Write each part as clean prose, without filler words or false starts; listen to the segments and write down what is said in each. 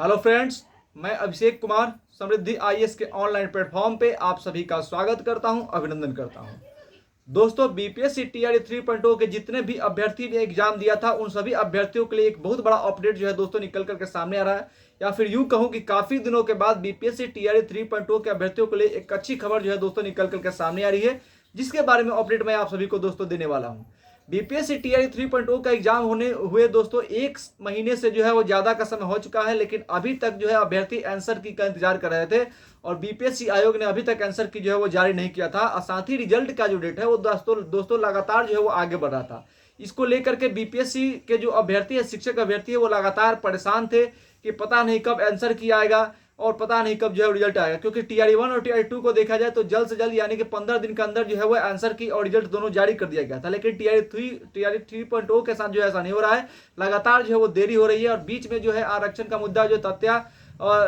Hello friends, मैं अभिषेक कुमार समृद्धि IAS के online platform पे आप सभी का स्वागत करता हूं, अभिनंदन करता हूं। दोस्तों, बीपीएससी टीआरई 3.0 के जितने भी अभ्यर्थी ने एग्जाम दिया था उन सभी अभ्यर्थियों के लिए एक बहुत बड़ा अपडेट जो है दोस्तों निकल करके सामने आ रहा है, या फिर यूं कहूं कि काफी दिनों के बाद बीपीएससी टीआरई 3.0 के अभ्यर्थियों के लिए एक अच्छी खबर जो है दोस्तों निकल करके सामने आ रही है, जिसके बारे में अपडेट मैं आप सभी को दोस्तों देने वाला हूं। बीपीएससी टीआरई 3.0 का एग्जाम होने हुए दोस्तों एक महीने से जो है वो ज्यादा का समय हो चुका है, लेकिन अभी तक जो है अभ्यर्थी आंसर की का इंतजार कर रहे थे और बीपीएससी आयोग ने अभी तक आंसर की जो है वो जारी नहीं किया था। और साथ ही रिजल्ट का जो डेट है वो दोस्तों लगातार जो है वो आगे बढ़ रहा था। इसको लेकर के बीपीएससी के जो अभ्यर्थी है, शिक्षक अभ्यर्थी है, वो लगातार परेशान थे कि पता नहीं कब आंसर की आएगा और पता नहीं कब जो है रिजल्ट आएगा, क्योंकि टीआरई 1 और टीआरई 2 को देखा जाए तो जल्द से जल्द यानी कि 15 दिन के अंदर जो है वो आंसर की और रिजल्ट दोनों जारी कर दिया गया था। लेकिन टीआरई 3.0 के साथ जो है ऐसा नहीं हो रहा है, लगातार जो है वो देरी हो रही है। और बीच में जो है आरक्षण का मुद्दा, जो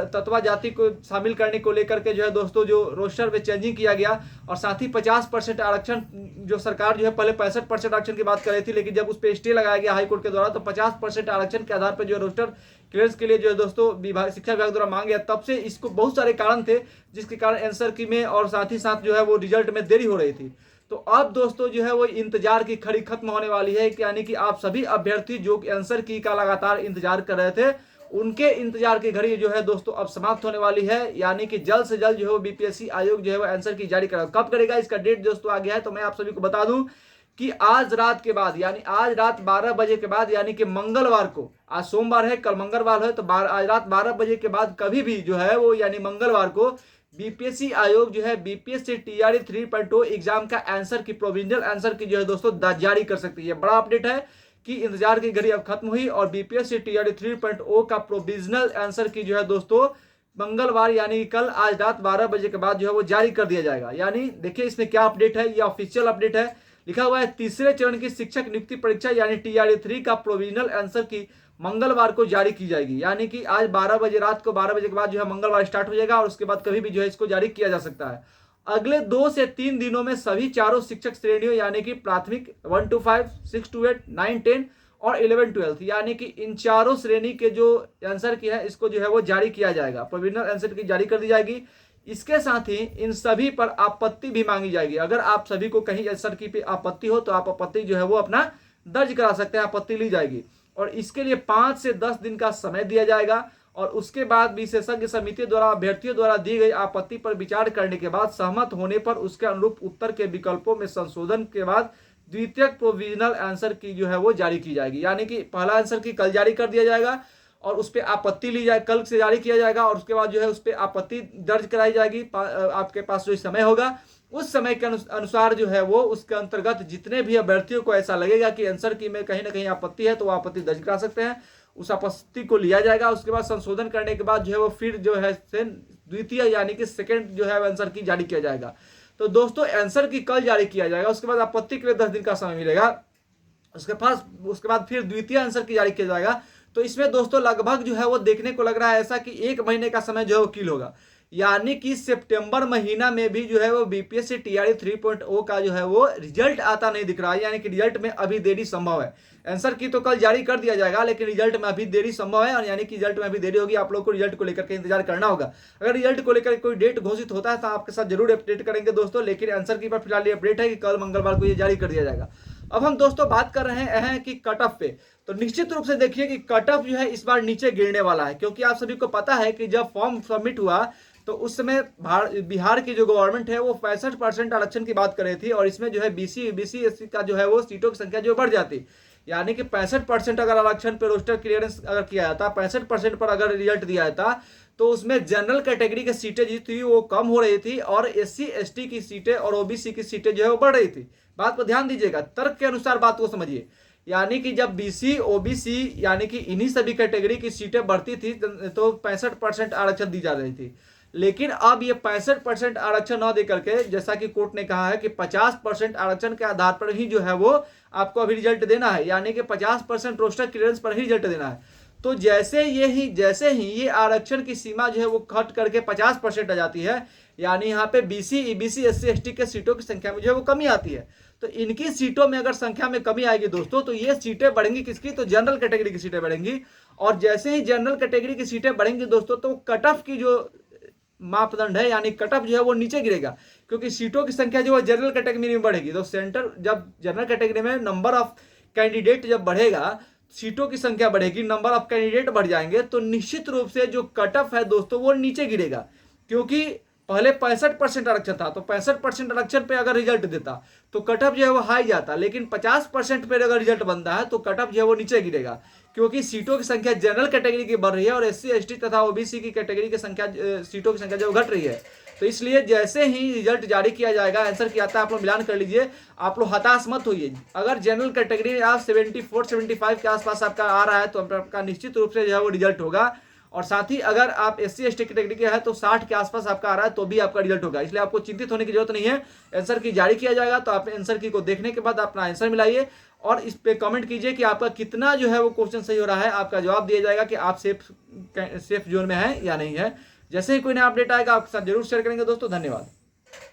तत्वा जाति को शामिल करने को लेकर के जो है दोस्तों जो रोस्टर में चेंजिंग किया गया, और साथ ही 50% आरक्षण जो सरकार जो है पहले 65% आरक्षण की बात कर रही थी, लेकिन जब उस पर स्टे लगाया गया हाईकोर्ट के द्वारा तो 50% आरक्षण के आधार पर जो रोस्टर क्लियरेंस के लिए जो है दोस्तों शिक्षा विभाग द्वारा मांग गया, तब से इसको बहुत सारे कारण थे जिसके कारण आंसर की में और साथ ही साथ जो है वो रिजल्ट में देरी हो रही थी। तो अब दोस्तों जो है वो इंतजार की खड़ी खत्म होने वाली है, यानी कि आप सभी अभ्यर्थी जो आंसर की का लगातार इंतजार कर रहे थे, उनके इंतजार की घड़ी जो है दोस्तों अब समाप्त होने वाली है। यानी कि जल्द से जल्द जो है वो बीपीएससी आयोग जो है वो आंसर की जारी करेगा। कब करेगा इसका डेट दोस्तों आ गया है, तो मैं आप सभी को बता दूं कि आज रात के बाद, यानी आज रात 12 बजे के बाद, यानी कि मंगलवार को, आज सोमवार है, कल मंगलवार है, तो आज रात 12 बजे के बाद कभी भी जो है वो यानी मंगलवार को बीपीएससी आयोग जो है बीपीएससी टीआरई 3.0 एग्जाम का आंसर की प्रोविजनल आंसर की जो है दोस्तों जारी कर सकती है। बड़ा अपडेट है कि इंतजार की घड़ी अब खत्म हुई और बीपीएससी टीआरई 3.0 का प्रोविजनल आंसर की जो है दोस्तों मंगलवार यानी कल आज रात 12 बजे के बाद जो है वो जारी कर दिया जाएगा। यानी देखिए इसमें क्या अपडेट है, ये ऑफिशियल अपडेट है। लिखा हुआ है तीसरे चरण की शिक्षक नियुक्ति परीक्षा यानी टीआरई 3 का प्रोविजनल आंसर की मंगलवार को जारी की जाएगी। यानी कि आज 12 बजे रात को 12 बजे के बाद जो है मंगलवार स्टार्ट हो जाएगा और उसके बाद कभी भी जो है इसको जारी किया जा सकता है। अगले 2 से 3 दिनों में सभी चारों शिक्षक श्रेणियों यानी कि प्राथमिक 1 to 5, 6 to 8, 9, 10 और 11, 12 यानी कि इन चारों श्रेणी के जो आंसर की है इसको जो है वो जारी किया जाएगा, प्रोविजनल आंसर की जारी कर दी जाएगी। इसके साथ ही इन सभी पर आपत्ति भी मांगी जाएगी। अगर आप सभी को कहीं आंसर की पे आपत्ति हो तो आप आपत्ति जो है वो अपना दर्ज करा सकते हैं, आपत्ति ली जाएगी और इसके लिए 5 से 10 दिन का समय दिया जाएगा। और उसके बाद विशेषज्ञ समिति द्वारा अभ्यर्थियों द्वारा दी गई आपत्ति पर विचार करने के बाद सहमत होने पर उसके अनुरूप उत्तर के विकल्पों में संशोधन के बाद द्वितीय प्रोविजनल आंसर की जो है वो जारी की जाएगी। यानी कि पहला आंसर की कल जारी कर दिया जाएगा और उस पर आपत्ति ली जाए, कल से जारी किया जाएगा और उसके बाद जो है उस पर आपत्ति दर्ज कराई जाएगी। आपके पास जो समय होगा उस समय के अनुसार जो है वो उसके अंतर्गत जितने भी अभ्यर्थियों को ऐसा लगेगा कि आंसर की में कहीं ना कहीं आपत्ति है तो वो आपत्ति दर्ज करा सकते हैं, उस आपत्ति को लिया जाएगा। उसके बाद संशोधन करने के बाद जो है वो फिर जो है द्वितीय यानी कि सेकेंड जो है आंसर की जारी किया जाएगा। तो दोस्तों आंसर की कल जारी किया जाएगा, उसके बाद आपत्ति के लिए 10 दिन का समय मिलेगा, उसके बाद फिर द्वितीय आंसर की जारी किया जाएगा। तो इसमें दोस्तों लगभग जो है वो देखने को लग रहा है ऐसा कि 1 महीने का समय जो है वो किल होगा। यानी कि सितंबर महीना में भी जो है वो बीपीएससी टीआरई 3.0 का जो है वो रिजल्ट आता नहीं दिख रहा है। यानी कि रिजल्ट में अभी देरी संभव है। आंसर की तो कल जारी कर दिया जाएगा लेकिन रिजल्ट में अभी देरी संभव है, और यानी कि रिजल्ट में अभी देरी होगी। आप लोग को रिजल्ट को लेकर के इंतजार करना होगा। अगर रिजल्ट को लेकर कोई डेट घोषित होता है तो आपके साथ जरूर अपडेट करेंगे दोस्तों, लेकिन आंसर की पर फिलहाल ये अपडेट है कि कल मंगलवार को ये जारी कर दिया जाएगा। अब हम दोस्तों बात कर रहे हैं कि कट ऑफ पे, तो निश्चित रूप से देखिए कि कट ऑफ जो है इस बार नीचे गिरने वाला है, क्योंकि आप सभी को पता है कि जब फॉर्म सबमिट हुआ तो उस समय बिहार की जो गवर्नमेंट है वो 65% आरक्षण की बात कर रही थी और इसमें जो है बीसी एससी का जो है वो सीटों की संख्या जो बढ़ जाती। यानी कि 65% अगर आरक्षण पे रोस्टर क्लियरेंस अगर किया जाता, 65% पर अगर रिजल्ट दिया जाता तो उसमें जनरल कैटेगरी की सीटें जो थी वो कम हो रही थी और एससी एसटी की सीटें और ओबीसी की सीटें जो है वो बढ़ रही थी। बात पर ध्यान दीजिएगा, तर्क के अनुसार बात को समझिए। यानी कि जब बीसी ओबीसी यानी कि इन्हीं सभी कैटेगरी की सीटें बढ़ती थी तो 65% आरक्षण दी जा रही थी, लेकिन अब ये 65% आरक्षण न देकर के जैसा कि कोर्ट ने कहा है कि 50% आरक्षण के आधार पर ही जो है वो आपको अभी रिजल्ट देना है। यानी कि 50% रोस्टर क्लियरेंस पर ही रिजल्ट देना है। तो जैसे ही ये आरक्षण की सीमा जो है वो कट करके 50% आ जाती है, यानी यहाँ पे बीसी, ईबीसी, एससी, एसटी के सीटों की संख्या में जो है वो कमी आती है। तो इनकी सीटों में अगर संख्या में कमी आएगी दोस्तों, तो ये सीटें बढ़ेंगी किसकी, तो जनरल कैटेगरी की सीटें बढ़ेंगी। और जैसे ही जनरल कैटेगरी की सीटें बढ़ेंगी दोस्तों, तो कट ऑफ की जो मापदंड है, यानी कट ऑफ जो है वो नीचे गिरेगा, क्योंकि सीटों की संख्या जो है जनरल कैटेगरी में बढ़ेगी। तो सेंटर जब जनरल कैटेगरी में नंबर ऑफ कैंडिडेट जब बढ़ेगा, सीटों की संख्या बढ़ेगी, नंबर ऑफ कैंडिडेट बढ़ जाएंगे, तो निश्चित रूप से जो कट ऑफ है दोस्तों वो नीचे गिरेगा। क्योंकि पहले 65% आरक्षण था, तो 65% आरक्षण पे अगर रिजल्ट देता तो कट ऑफ जो है वो हाई जाता, लेकिन 50% पे अगर रिजल्ट बनता है तो कट ऑफ जो है वो नीचे गिरेगा, क्योंकि सीटों की संख्या जनरल कैटेगरी की बढ़ रही है और एससी, एसटी तथा ओबीसी की कैटेगरी की संख्या, सीटों की संख्या जो घट रही है। तो इसलिए जैसे ही रिजल्ट जारी किया जाएगा, आंसर किया आता है, आप लोग मिलान कर लीजिए, आप लोग हताश मत होइए। अगर जनरल कैटेगरी में आप 74, 75 के आसपास आपका आ रहा है तो आपका निश्चित रूप से जो है वो रिजल्ट होगा। और साथ ही अगर आप एससी, एसटी कैटेगरी के है तो 60 के आसपास आपका आ रहा है तो भी आपका रिजल्ट होगा। इसलिए आपको चिंतित होने की जरूरत नहीं है। आंसर की जारी किया जाएगा तो आप आंसर की को देखने के बाद अपना आंसर मिलाइए और इस पे कमेंट कीजिए कि आपका कितना जो है वो क्वेश्चन सही हो रहा है। आपका जवाब दिया जाएगा कि आप सेफ जोन में है या नहीं है। जैसे ही कोई नया अपडेट आएगा आपके साथ जरूर शेयर करेंगे दोस्तों। धन्यवाद।